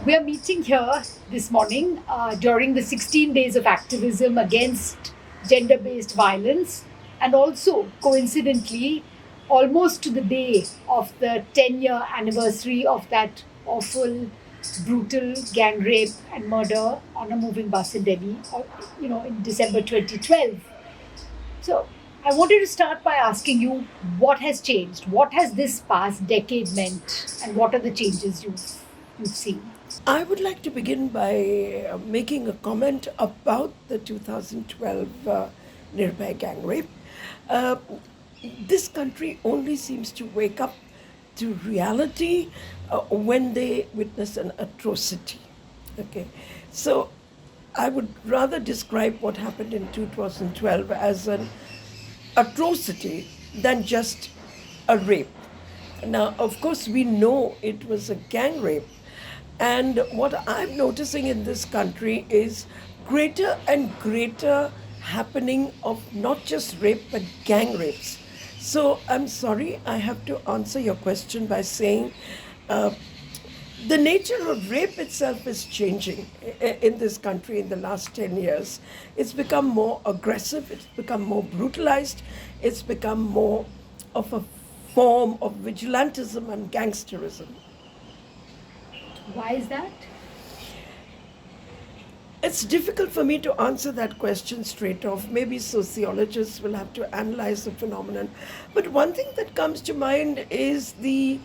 We are meeting here this morning during the 16 days of activism against gender based violence, and also coincidentally, almost to the day of the 10-year anniversary of that awful, brutal gang rape and murder on a moving bus in Delhi, in December 2012. So, I wanted to start by asking you what has changed? What has this past decade meant? And what are the changes you've seen? I would like to begin by making a comment about the 2012 Nirbhaya gang rape. Uh, this country only seems to wake up to reality when they witness an atrocity. Okay, so I would rather describe what happened in 2012 as an atrocity than just a rape. Now, of course, we know it was a gang rape. And what I'm noticing in this country is greater and greater happening of not just rape but gang rapes. So I'm sorry, I have to answer your question by saying uh, the nature of rape itself is changing in this country in the last 10 years. It's become more aggressive, it's become more brutalized, it's become more of a form of vigilantism and gangsterism. Why is that? It's difficult for me to answer that question straight off. Maybe sociologists will have to analyze the phenomenon. But one thing that comes to mind is the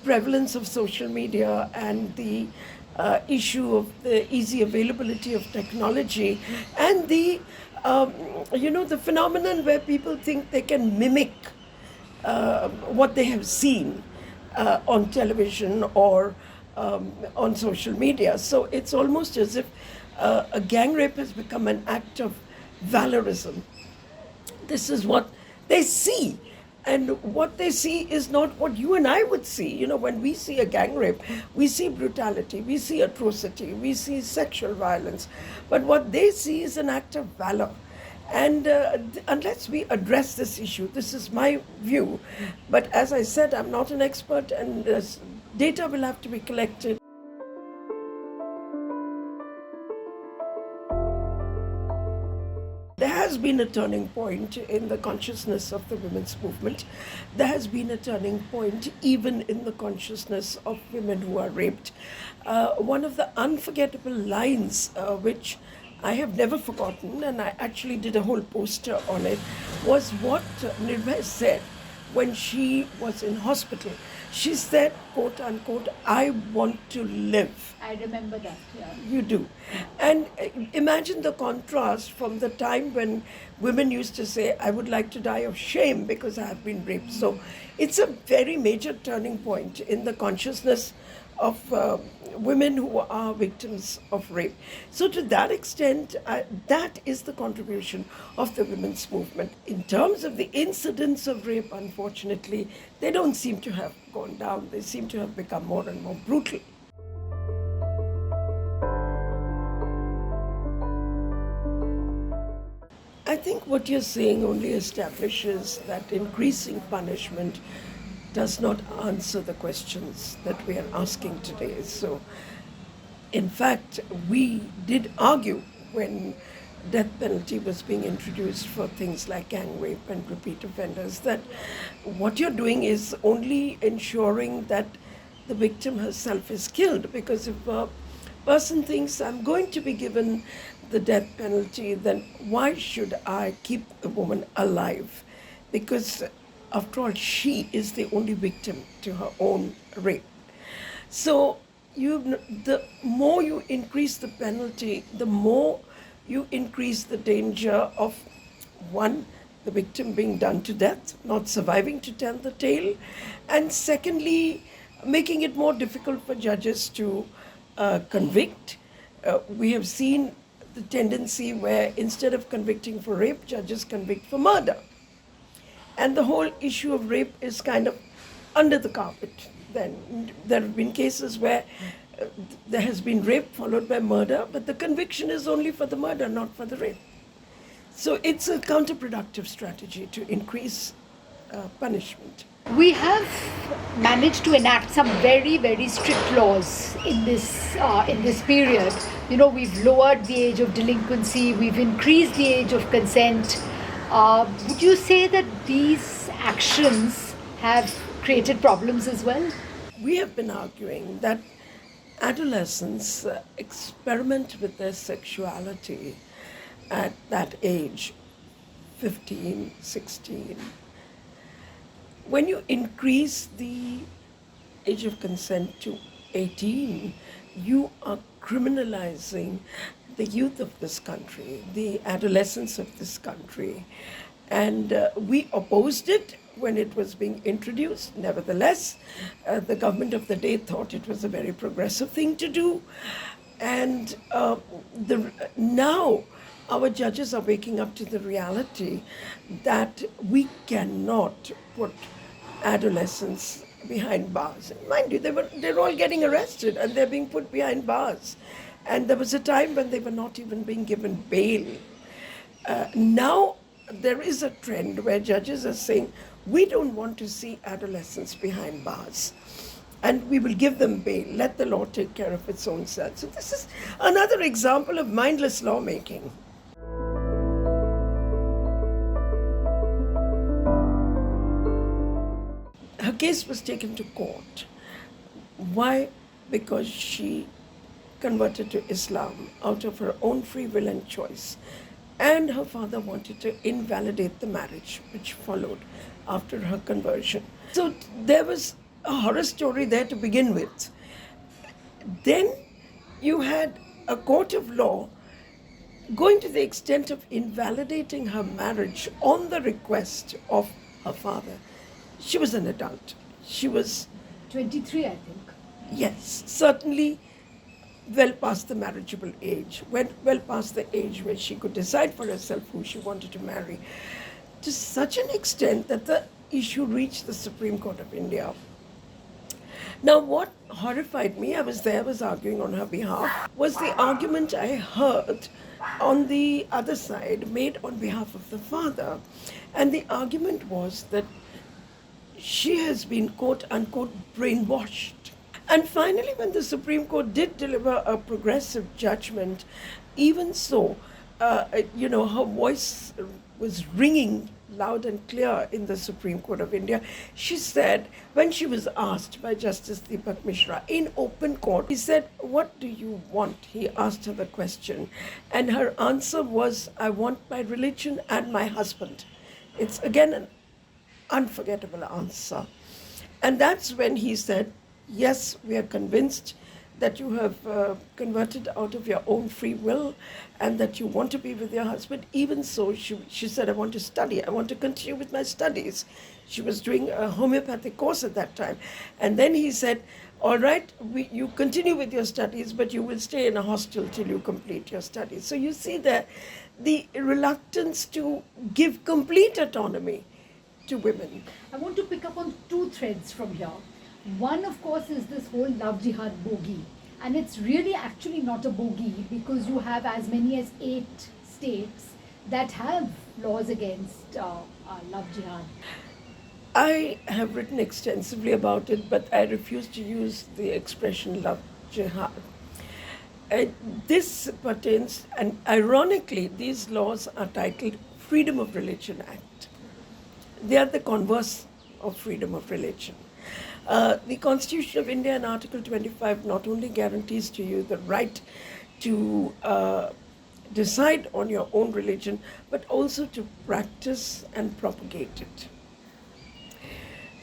prevalence of social media and the issue of the easy availability of technology and the phenomenon where people think they can mimic what they have seen on television or on social media. So it's almost as if a gang rape has become an act of valorism. This is what they see. And what they see is not what you and I would see. You know, when we see a gang rape, we see brutality, we see atrocity, we see sexual violence. But what they see is an act of valor. And unless we address this issue, this is my view. But as I said, I'm not an expert, and data will have to be collected. There has been a turning point in the consciousness of the women's movement. There has been a turning point even in the consciousness of women who are raped. One of the unforgettable lines, which I have never forgotten, and I actually did a whole poster on it, was what Nirbhaya said when she was in hospital. She said, quote unquote, "I want to live." I remember that, yeah. You do. And imagine the contrast from the time when women used to say, "I would like to die of shame because I have been raped." So it's a very major turning point in the consciousness of women who are victims of rape. So, to that extent, that is the contribution of the women's movement. In terms of the incidents of rape, unfortunately, they don't seem to have gone down, they seem to have become more and more brutal. I think what you're saying only establishes that increasing punishment does not answer the questions that we are asking today. So, in fact, we did argue when death penalty was being introduced for things like gang rape and repeat offenders that what you're doing is only ensuring that the victim herself is killed, because if a person thinks I'm going to be given the death penalty, then why should I keep a woman alive? Because after all, she is the only victim to her own rape. So the more you increase the penalty, the more you increase the danger of, one, the victim being done to death, not surviving to tell the tale, and secondly, making it more difficult for judges to convict. We have seen the tendency where instead of convicting for rape, judges convict for murder. And the whole issue of rape is kind of under the carpet. Then there have been cases where there has been rape followed by murder, but the conviction is only for the murder, not for the rape. So it's a counterproductive strategy to increase punishment. We have managed to enact some very, very strict laws in this period. You know, we've lowered the age of delinquency, we've increased the age of consent. Would you say that these actions have created problems as well? We have been arguing that adolescents experiment with their sexuality at that age, 15, 16. When you increase the age of consent to 18, you are criminalizing the youth of this country, the adolescents of this country. And we opposed it when it was being introduced. Nevertheless, the government of the day thought it was a very progressive thing to do. And now our judges are waking up to the reality that we cannot put adolescents behind bars. And mind you, they're all getting arrested and they're being put behind bars. And there was a time when they were not even being given bail. Now there is a trend where judges are saying, we don't want to see adolescents behind bars. And we will give them bail. Let the law take care of its own self. So this is another example of mindless lawmaking. Her case was taken to court. Why? Because she converted to Islam out of her own free will and choice. And her father wanted to invalidate the marriage which followed after her conversion. So there was a horror story there to begin with. Then you had a court of law going to the extent of invalidating her marriage on the request of her father. She was an adult. She was, 23, I think. yes, certainly well past the marriageable age, well past the age where she could decide for herself who she wanted to marry, to such an extent that the issue reached the Supreme Court of India. Now, what horrified me, I was there, I was arguing on her behalf, was the argument I heard on the other side made on behalf of the father. And the argument was that she has been, quote unquote, brainwashed. And finally, when the Supreme Court did deliver a progressive judgment, even so, her voice was ringing loud and clear in the Supreme Court of India. She said, when she was asked by Justice Deepak Mishra in open court, he said, "What do you want?" He asked her the question. And her answer was, "I want my religion and my husband." It's again an unforgettable answer. And that's when he said, "Yes, we are convinced that you have converted out of your own free will and that you want to be with your husband." Even so, she said, "I want to study. I want to continue with my studies." She was doing a homeopathic course at that time. And then he said, "All right, you continue with your studies, but you will stay in a hostel till you complete your studies." So you see that the reluctance to give complete autonomy to women. I want to pick up on two threads from here. One, of course, is this whole love jihad bogey. And it's really actually not a bogey because you have as many as 8 states that have laws against love jihad. I have written extensively about it, but I refuse to use the expression love jihad. This pertains, and ironically, these laws are titled Freedom of Religion Act. They are the converse of freedom of religion. The Constitution of India in Article 25 not only guarantees to you the right to decide on your own religion, but also to practice and propagate it.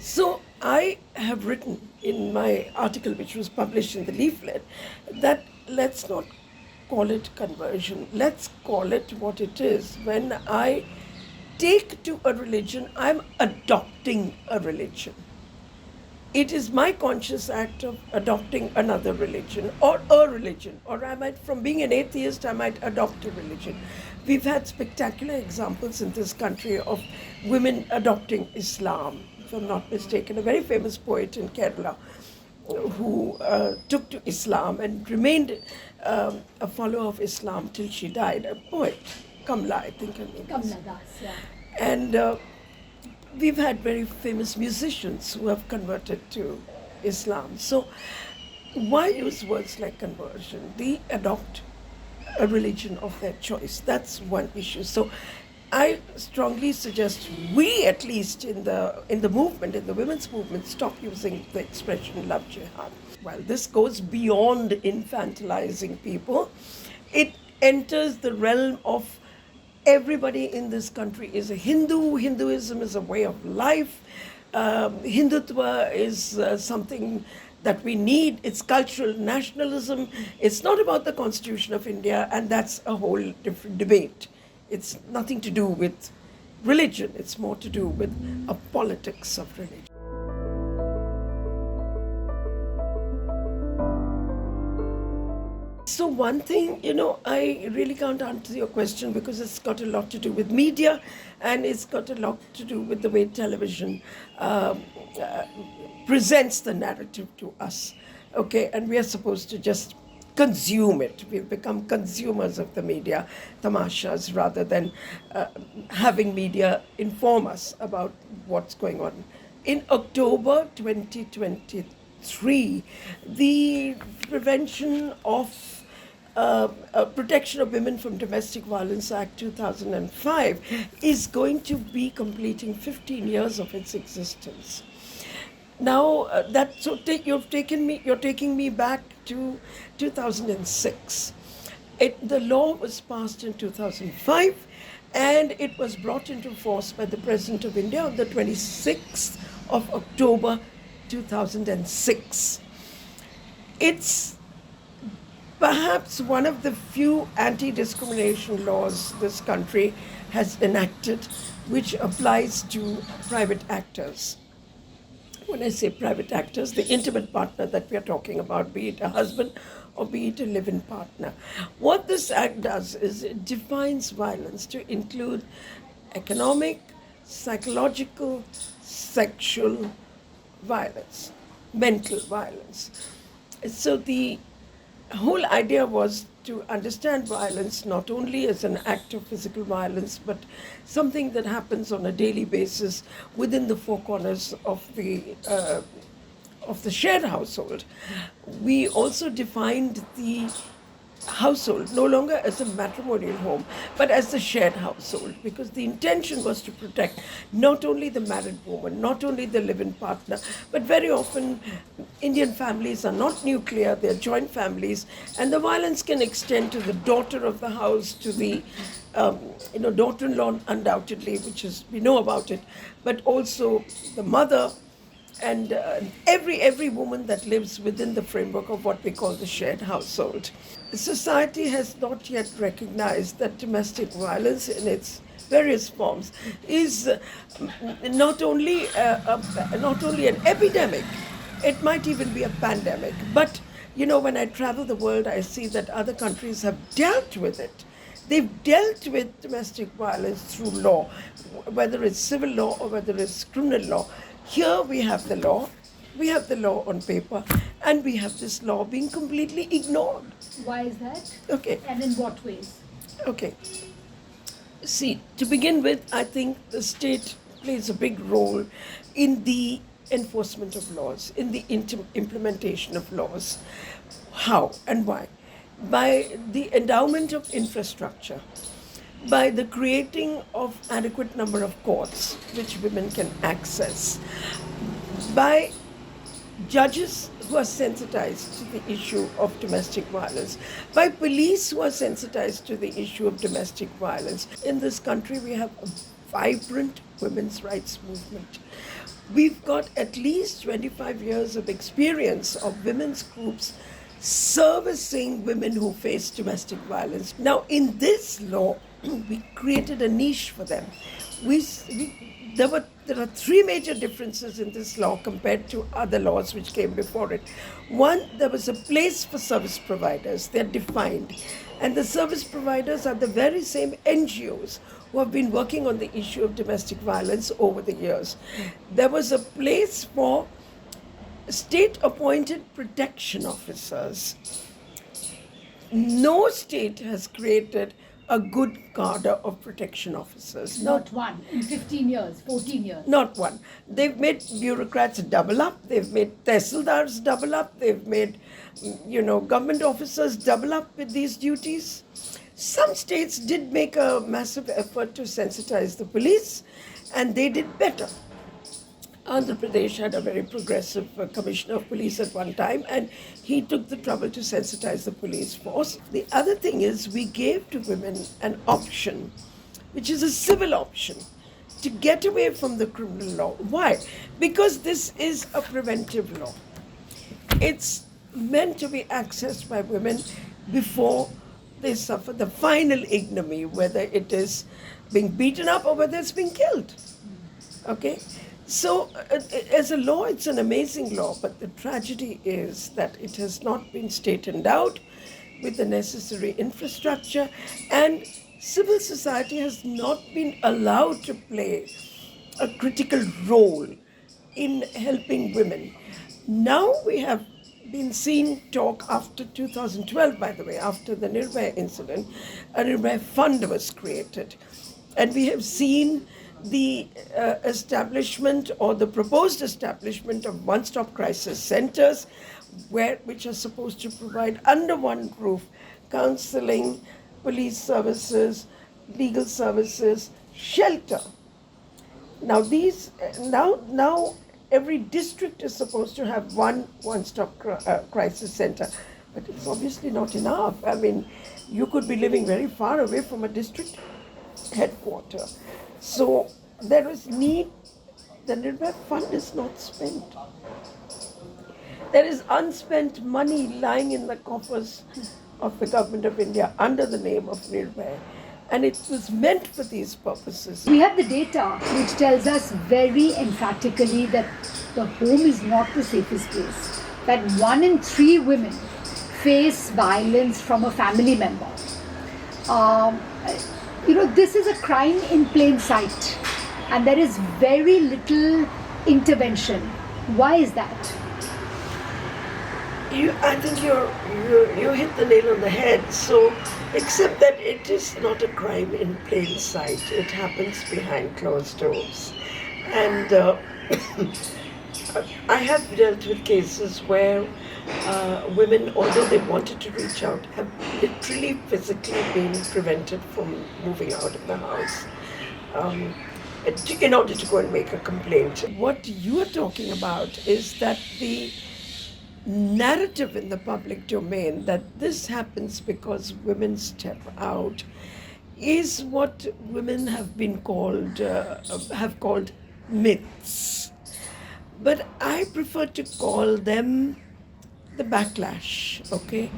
So I have written in my article, which was published in the leaflet, that let's not call it conversion. Let's call it what it is. When I take to a religion, I'm adopting a religion. It is my conscious act of adopting another religion or a religion, or I might, from being an atheist, I might adopt a religion. We've had spectacular examples in this country of women adopting Islam. If I'm not mistaken, a very famous poet in Kerala who took to Islam and remained a follower of Islam till she died, a poet, Kamla, I think her name is. Kamla Das, yeah. And we've had very famous musicians who have converted to Islam. So why use words like conversion? They adopt a religion of their choice. That's one issue. So I strongly suggest we, at least in the movement, in the women's movement, stop using the expression love jihad. While this goes beyond infantilizing people, it enters the realm of everybody in this country is a Hindu. Hinduism is a way of life. Hindutva is something that we need. It's cultural nationalism. It's not about the Constitution of India, and that's a whole different debate. It's nothing to do with religion. It's more to do with a politics of religion. So one thing, I really can't answer your question because it's got a lot to do with media, and it's got a lot to do with the way television presents the narrative to us. Okay, and we are supposed to just consume it. We've become consumers of the media, tamashas, rather than having media inform us about what's going on. In October 2023, the Prevention of Protection of Women from Domestic Violence Act 2005 is going to be completing 15 years of its existence. Now you're taking me back to 2006. The law was passed in 2005, and it was brought into force by the President of India on the 26th of October 2006. It's perhaps one of the few anti-discrimination laws this country has enacted which applies to private actors. When I say private actors, the intimate partner that we are talking about, be it a husband or be it a live-in partner. What this act does is it defines violence to include economic, psychological, sexual violence, mental violence. So the whole idea was to understand violence not only as an act of physical violence, but something that happens on a daily basis within the four corners of the shared household. We also defined the household no longer as a matrimonial home but as the shared household, because the intention was to protect not only the married woman, not only the live-in partner, but very often Indian families are not nuclear, they're joint families, and the violence can extend to the daughter of the house, to the daughter-in-law, undoubtedly, which is, we know about it, but also the mother, and every woman that lives within the framework of what we call the shared household. Society has not yet recognized that domestic violence in its various forms is not only an epidemic, it might even be a pandemic. But when I travel the world, I see that other countries have dealt with it. They've dealt with domestic violence through law, whether it's civil law or whether it's criminal law. Here we have the law on paper, and we have this law being completely ignored. Why is that? Okay. And in what ways? Okay. See, to begin with, I think the state plays a big role in the enforcement of laws, in the implementation of laws. How and why? By the endowment of infrastructure, by the creating of adequate number of courts which women can access, by judges who are sensitized to the issue of domestic violence, by police who are sensitized to the issue of domestic violence. In this country, we have a vibrant women's rights movement. We've got at least 25 years of experience of women's groups servicing women who face domestic violence. Now, in this law, we created a niche for them. There are three major differences in this law compared to other laws which came before it. One, there was a place for service providers. They're defined. And the service providers are the very same NGOs who have been working on the issue of domestic violence over the years. There was a place for state-appointed protection officers. No state has created a good cadre of protection officers. Not one. In 15 years, 14 years. Not one. They've made bureaucrats double up. They've made tehsildars double up. They've made, government officers double up with these duties. Some states did make a massive effort to sensitize the police, and they did better. Andhra Pradesh had a very progressive commissioner of police at one time, and he took the trouble to sensitize the police force. The other thing is, we gave to women an option, which is a civil option, to get away from the criminal law. Why? Because this is a preventive law. It's meant to be accessed by women before they suffer the final ignominy, whether it is being beaten up or whether it's being killed. Okay? So, as a law, it's an amazing law, but the tragedy is that it has not been state endowed with the necessary infrastructure, and civil society has not been allowed to play a critical role in helping women. Now we have been seeing talk after 2012, by the way, after the Nirbhaya incident, a Nirbhaya fund was created. And we have seen the establishment or the proposed establishment of one-stop crisis centers, which are supposed to provide under one roof counseling, police services, legal services, shelter. Now now every district is supposed to have one-stop crisis center, but it's obviously not enough. I mean, you could be living very far away from a district headquarters. So there is need. The Nirbhaya fund is not spent. There is unspent money lying in the coffers of the government of India under the name of Nirbhaya, and it was meant for these purposes. We have the data which tells us very emphatically that the home is not the safest place. That 1 in 3 women face violence from a family member. This is a crime in plain sight, and there is very little intervention. Why is that? I think you hit the nail on the head. So, except that it is not a crime in plain sight. It happens behind closed doors. And I have dealt with cases where women, although they wanted to reach out, have literally physically been prevented from moving out of the house in order to go and make a complaint. What you are talking about is that the narrative in the public domain that this happens because women step out is what women have been called myths. But I prefer to call them the backlash, okay?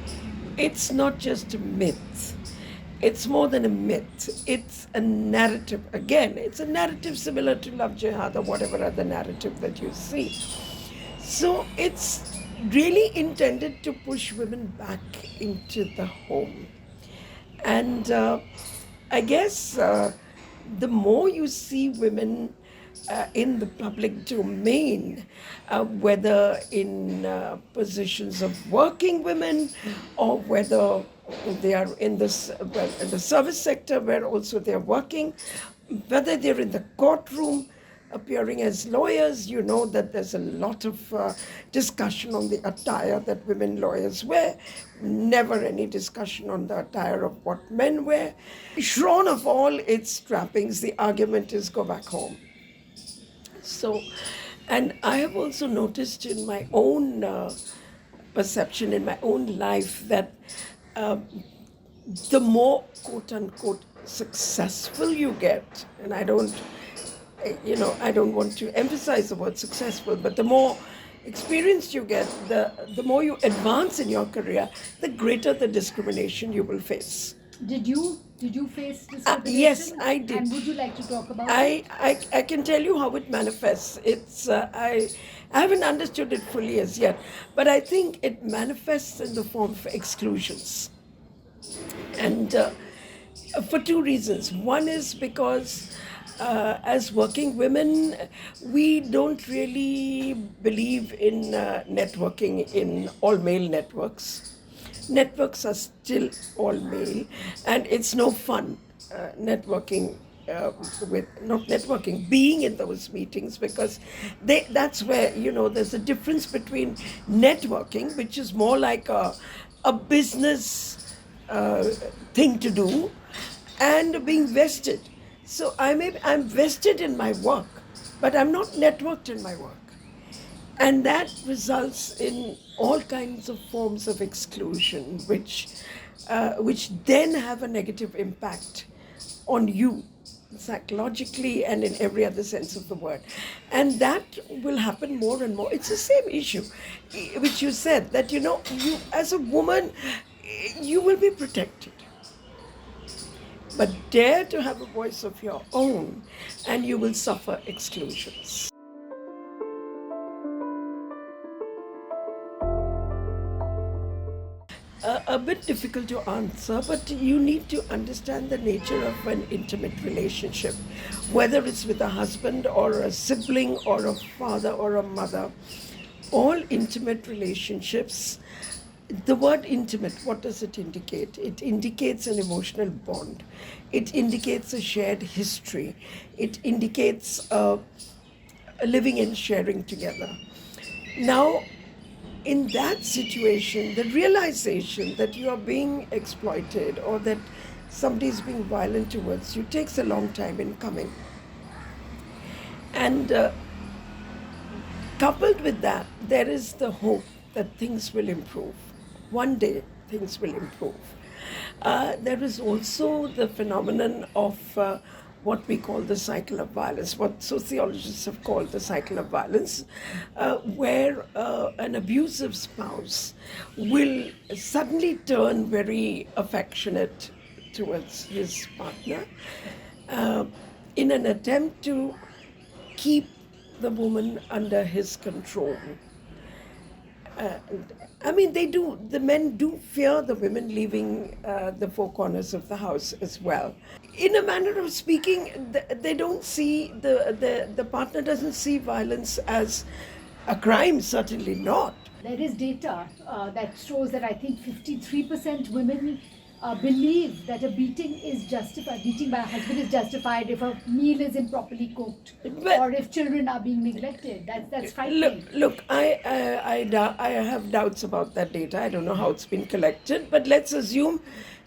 It's not just a myth. It's more than a myth. It's a narrative. Again, it's a narrative similar to love jihad or whatever other narrative that you see. So it's really intended to push women back into the home. And I guess the more you see women in the public domain, whether in positions of working women or whether they are in the service sector where also they're working, whether they're in the courtroom appearing as lawyers, you know that there's a lot of discussion on the attire that women lawyers wear, never any discussion on the attire of what men wear. Shorn of all its trappings, the argument is go back home. So, and I have also noticed in my own perception, in my own life, that the more quote unquote successful you get, and I don't want to emphasize the word successful, but the more experienced you get, the more you advance in your career, the greater the discrimination you will face. Did you face discrimination? Yes, I did. And would you like to talk about it? I can tell you how it manifests. It's I haven't understood it fully as yet, but I think it manifests in the form of exclusions, and for 2 reasons. One is because as working women, we don't really believe in networking in all male networks. Networks are still all male, and it's no fun networking. With not networking, being in those meetings, because that's where, there's a difference between networking, which is more like a business thing to do, and being vested. So I'm vested in my work, but I'm not networked in my work. And that results in all kinds of forms of exclusion, which then have a negative impact on you psychologically and in every other sense of the word. And that will happen more and more. It's the same issue which you said, that you as a woman, you will be protected, but dare to have a voice of your own and you will suffer exclusions. A bit difficult to answer, but you need to understand the nature of an intimate relationship, whether it's with a husband or a sibling or a father or a mother. All intimate relationships, the word intimate, what does it indicate? It indicates an emotional bond, it indicates a shared history, it indicates a living and sharing together. Now, in that situation, the realization that you are being exploited or that somebody is being violent towards you takes a long time in coming. And coupled with that, there is the hope that things will improve. One day, things will improve. There is also the phenomenon of what we call the cycle of violence, what sociologists have called the cycle of violence, where an abusive spouse will suddenly turn very affectionate towards his partner in an attempt to keep the woman under his control. I mean, the men do fear the women leaving the four corners of the house as well. In a manner of speaking, they don't see, the partner doesn't see violence as a crime, certainly not. There is data that shows that I think 53% women believe that a beating is justified, beating by a husband is justified if a meal is improperly cooked But or if children are being neglected. That's frightening. look, I have doubts about that data. I don't know how it's been collected, but let's assume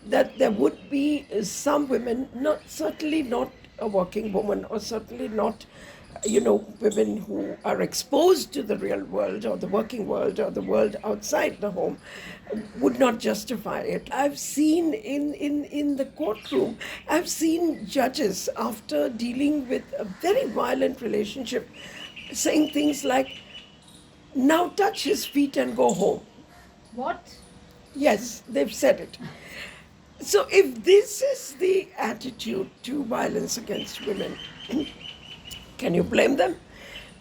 that there would be some women, not certainly not a working woman, or certainly not, women who are exposed to the real world or the working world or the world outside the home, would not justify it. I've seen in the courtroom, I've seen judges, after dealing with a very violent relationship, saying things like, now touch his feet and go home. What? Yes, they've said it. So if this is the attitude to violence against women, can you blame them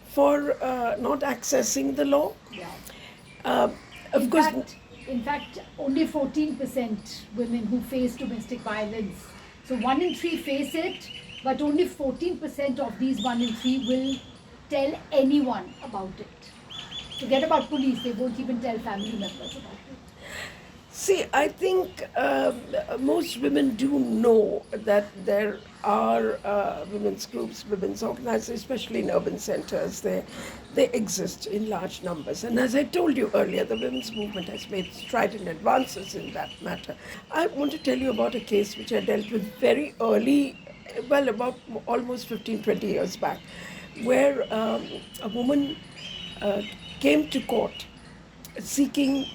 for not accessing the law? Yeah. Of In course, fact, in fact, only 14% women who face domestic violence. So 1 in 3 face it, but only 14% of these 1 in 3 will tell anyone about it. Forget about police; they won't even tell family members about it. see, I think most women do know that there are women's groups, women's organizations, especially in urban centers. They exist in large numbers. And as I told you earlier, the women's movement has made strident advances in that matter. I want to tell you about a case which I dealt with very early, well, about almost 15, 20 years back, where a woman came to court seeking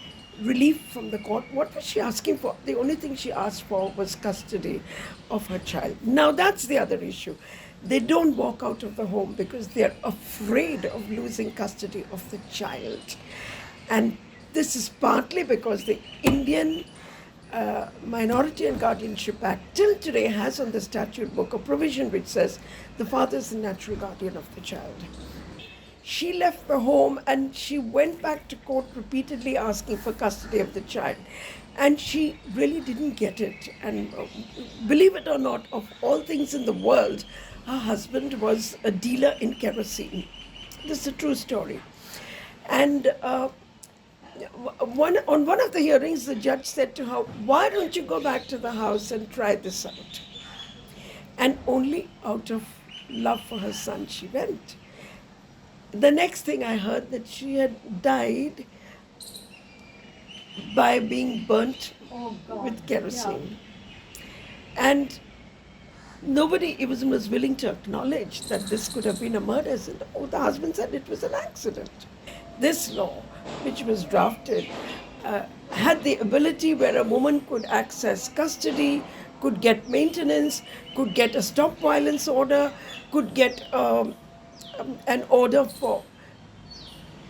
relief from the court. What was she asking for? The only thing she asked for was custody of her child. Now, that's the other issue. They don't walk out of the home because they're afraid of losing custody of the child. And this is partly because the Indian Minority and Guardianship Act till today has on the statute book a provision which says the father is the natural guardian of the child. She left the home and she went back to court repeatedly asking for custody of the child. And she really didn't get it. And believe it or not, of all things in the world, her husband was a dealer in kerosene. This is a true story. And On one of the hearings, the judge said to her, "Why don't you go back to the house and try this out?" And only out of love for her son, she went. The next thing I heard that she had died by being burnt Oh God. with Yeah. kerosene. And nobody even was willing to acknowledge that this could have been a murder. Oh, the husband said it was an accident. This law, which was drafted, had the ability where a woman could access custody, could get maintenance, could get a stop violence order, could get an order for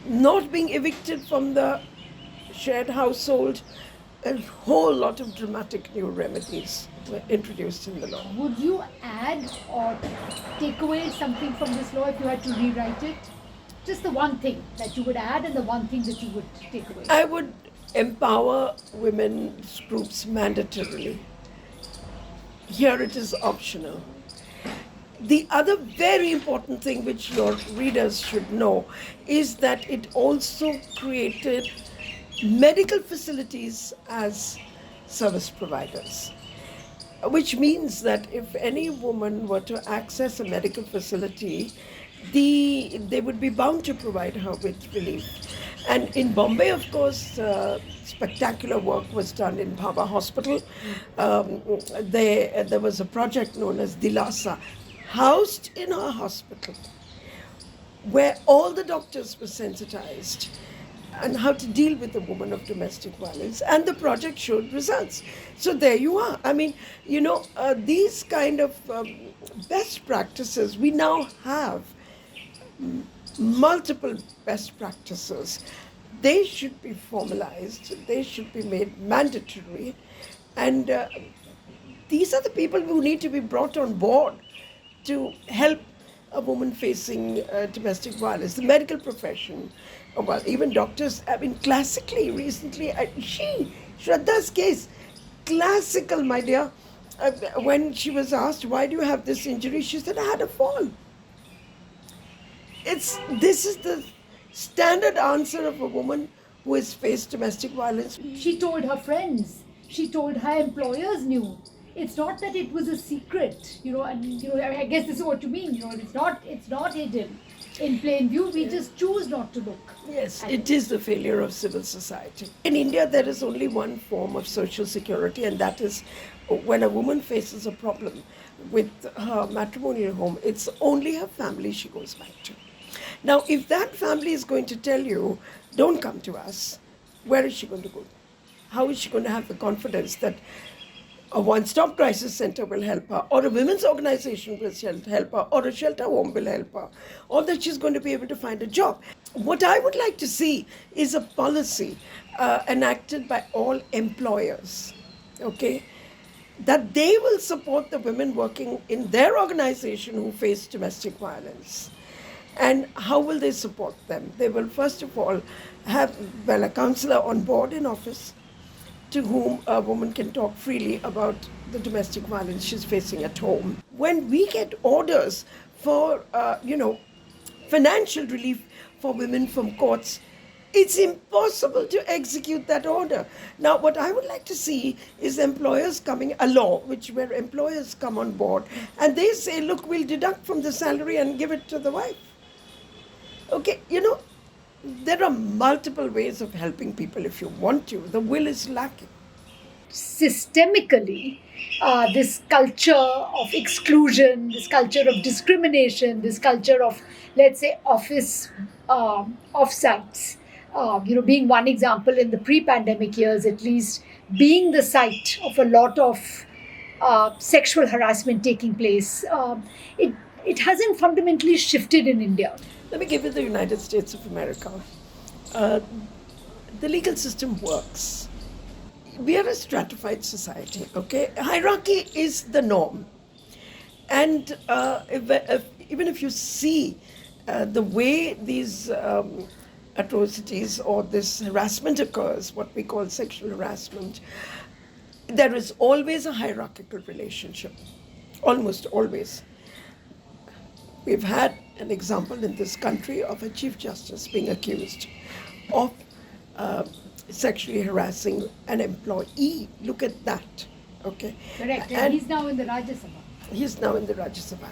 not being evicted from the shared household. A whole lot of dramatic new remedies were introduced in the law. Would you add or take away something from this law if you had to rewrite it? Just the one thing that you would add and the one thing that you would take away. I would empower women's groups mandatorily. Here it is optional. The other very important thing which your readers should know is that it also created medical facilities as service providers, which means that if any woman were to access a medical facility, they would be bound to provide her with relief. And in Bombay, of course, spectacular work was done in Bhabha Hospital. There was a project known as Dilasa, housed in her hospital, where all the doctors were sensitized on how to deal with a woman of domestic violence, and the project showed results. So there you are. I mean, these kind of best practices, we now have multiple best practices. They should be formalized, they should be made mandatory, and these are the people who need to be brought on board to help a woman facing domestic violence. The medical profession, well, even doctors. I mean, classically, recently, Shraddha's case, classical, my dear. When she was asked, "Why do you have this injury?" she said, "I had a fall." This is the standard answer of a woman who has faced domestic violence. She told her friends. She told her employers knew. It's not that it was a secret, and I guess this is what you mean. It's not hidden in plain view. We just choose not to look. Yes, it is the failure of civil society. In India, there is only one form of social security, and that is when a woman faces a problem with her matrimonial home, it's only her family she goes back to. Now, if that family is going to tell you, "Don't come to us," where is she going to go? How is she going to have the confidence that a one-stop crisis center will help her, or a women's organization will help her, or a shelter home will help her, or that she's going to be able to find a job? What I would like to see is a policy enacted by all employers, okay, that they will support the women working in their organization who face domestic violence. And how will they support them? They will first of all have, well, a counselor on board in office to whom a woman can talk freely about the domestic violence she's facing at home. When we get orders for, financial relief for women from courts, it's impossible to execute that order. Now, what I would like to see is employers coming, a law where employers come on board and they say, "Look, we'll deduct from the salary and give it to the wife." Okay, there are multiple ways of helping people if you want to. The will is lacking. Systemically, this culture of exclusion, this culture of discrimination, this culture of, let's say, office offsites, being one example in the pre-pandemic years, at least, being the site of a lot of sexual harassment taking place. It hasn't fundamentally shifted in India. Let me give you the United States of America. The legal system works. We are a stratified society, okay? Hierarchy is the norm. And even if you see the way these atrocities or this harassment occurs, what we call sexual harassment, there is always a hierarchical relationship, almost always. We've had an example in this country of a Chief Justice being accused of uh, sexually harassing an employee. Look at that. Okay. Correct. And And he's now in the Rajya Sabha. he's now in the Rajya Sabha.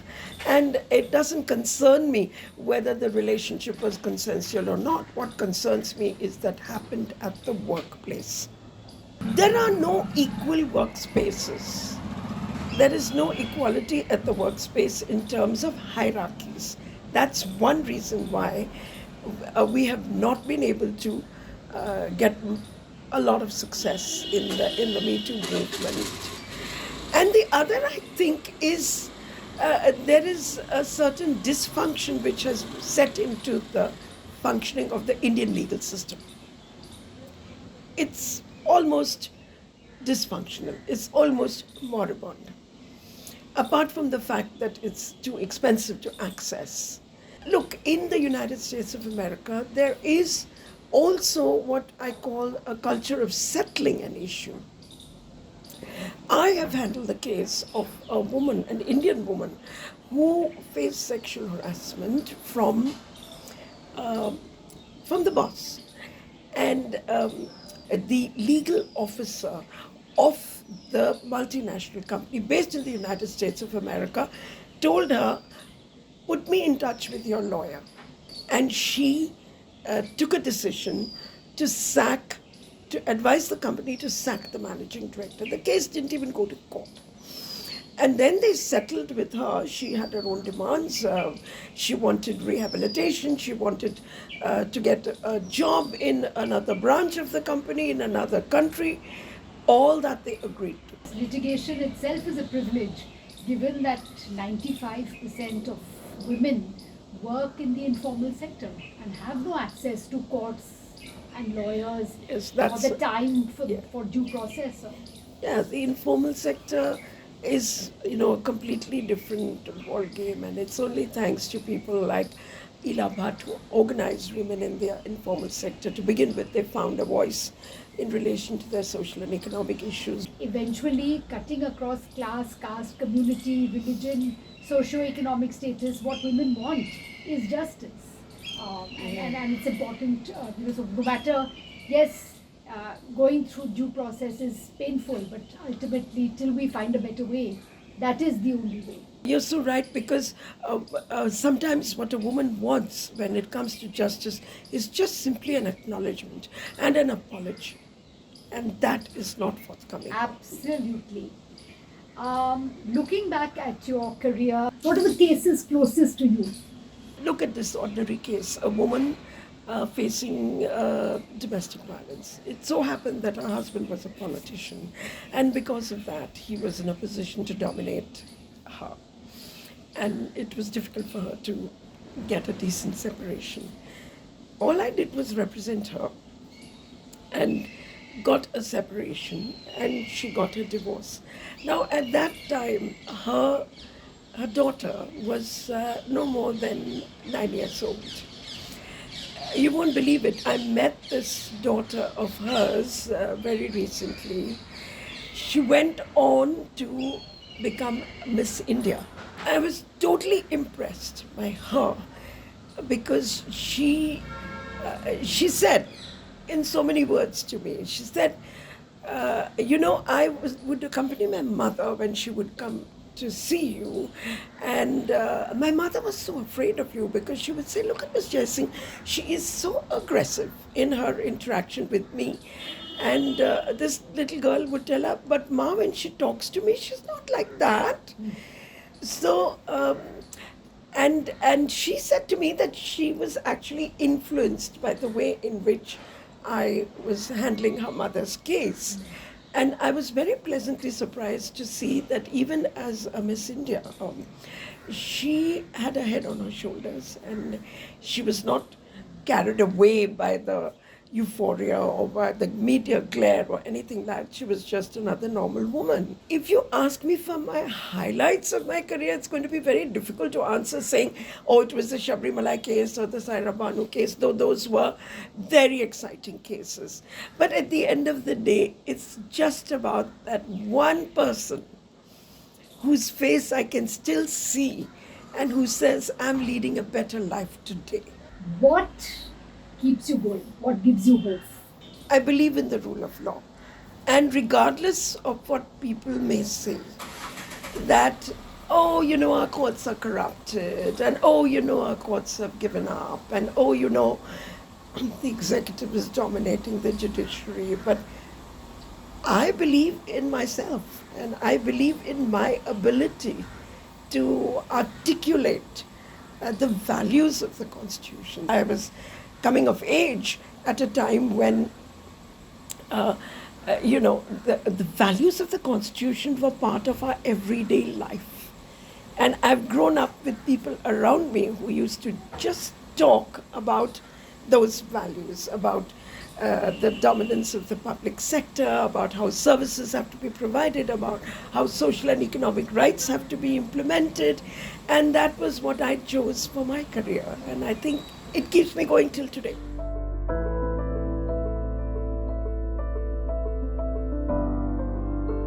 And it doesn't concern me whether the relationship was consensual or not. What concerns me is that happened at the workplace. There are no equal workspaces. There is no equality at the workspace in terms of hierarchies. That's one reason why we have not been able to get a lot of success in the Me Too movement. And the other, I think, is there is a certain dysfunction which has set into the functioning of the Indian legal system. It's almost dysfunctional, it's almost moribund. Apart from the fact that it's too expensive to access. Look, in the United States of America, there is also what I call a culture of settling an issue. I have handled the case of a woman, an Indian woman, who faced sexual harassment from the boss. And the legal officer of the multinational company based in the United States of America told her, put me in touch with your lawyer. And she took a decision to advise the company to sack the managing director. The case didn't even go to court. And then they settled with her. She had her own demands. She wanted rehabilitation. She wanted to get a job in another branch of the company, in another country. All that they agreed to. Litigation itself is a privilege, given that 95% of women work in the informal sector and have no access to courts and lawyers Yes, or the time for due process. Yeah, the informal sector is, a completely different ball game, and it's only thanks to people like Ila Bhatt who organized women in the informal sector. To begin with, they found a voice in relation to their social and economic issues. Eventually, cutting across class, caste, community, religion, socio-economic status, what women want is justice. And it's important, so no matter, yes, going through due process is painful, but ultimately, till we find a better way, that is the only way. You're so right, because sometimes what a woman wants when it comes to justice is just simply an acknowledgement and an apology. And that is not forthcoming. Absolutely. Looking back at your career, what are the cases closest to you? Look at this ordinary case, a woman facing domestic violence. It so happened that her husband was a politician, and because of that, he was in a position to dominate her. And it was difficult for her to get a decent separation. All I did was represent her and got a separation, and she got a divorce. Now, at that time, her daughter was no more than 9 years old. You won't believe it. I met this daughter of hers very recently. She went on to become Miss India. I was totally impressed by her because she said in so many words to me, she said, would accompany my mother when she would come to see you, and my mother was so afraid of you because she would say, look at Miss Jaising, she is so aggressive in her interaction with me. And this little girl would tell her, but Ma, when she talks to me, she's not like that. So, and she said to me that she was actually influenced by the way in which I was handling her mother's case. And I was very pleasantly surprised to see that even as a Miss India, she had a head on her shoulders, and she was not carried away by the euphoria or by the media glare or anything like that. She was just another normal woman. If you ask me for my highlights of my career, it's going to be very difficult to answer saying, oh, it was the Shabrimala case or the Saira Banu case, though those were very exciting cases. But at the end of the day, it's just about that one person whose face I can still see and who says, I'm leading a better life today. What keeps you going? What gives you hope? I believe in the rule of law. And regardless of what people may say, that, oh, our courts are corrupted, and oh, our courts have given up, and oh, the executive is dominating the judiciary. But I believe in myself, and I believe in my ability to articulate the values of the Constitution. I was coming of age at a time when, the values of the Constitution were part of our everyday life. And I've grown up with people around me who used to just talk about those values, about the dominance of the public sector, about how services have to be provided, about how social and economic rights have to be implemented. And that was what I chose for my career. And I think it keeps me going till today.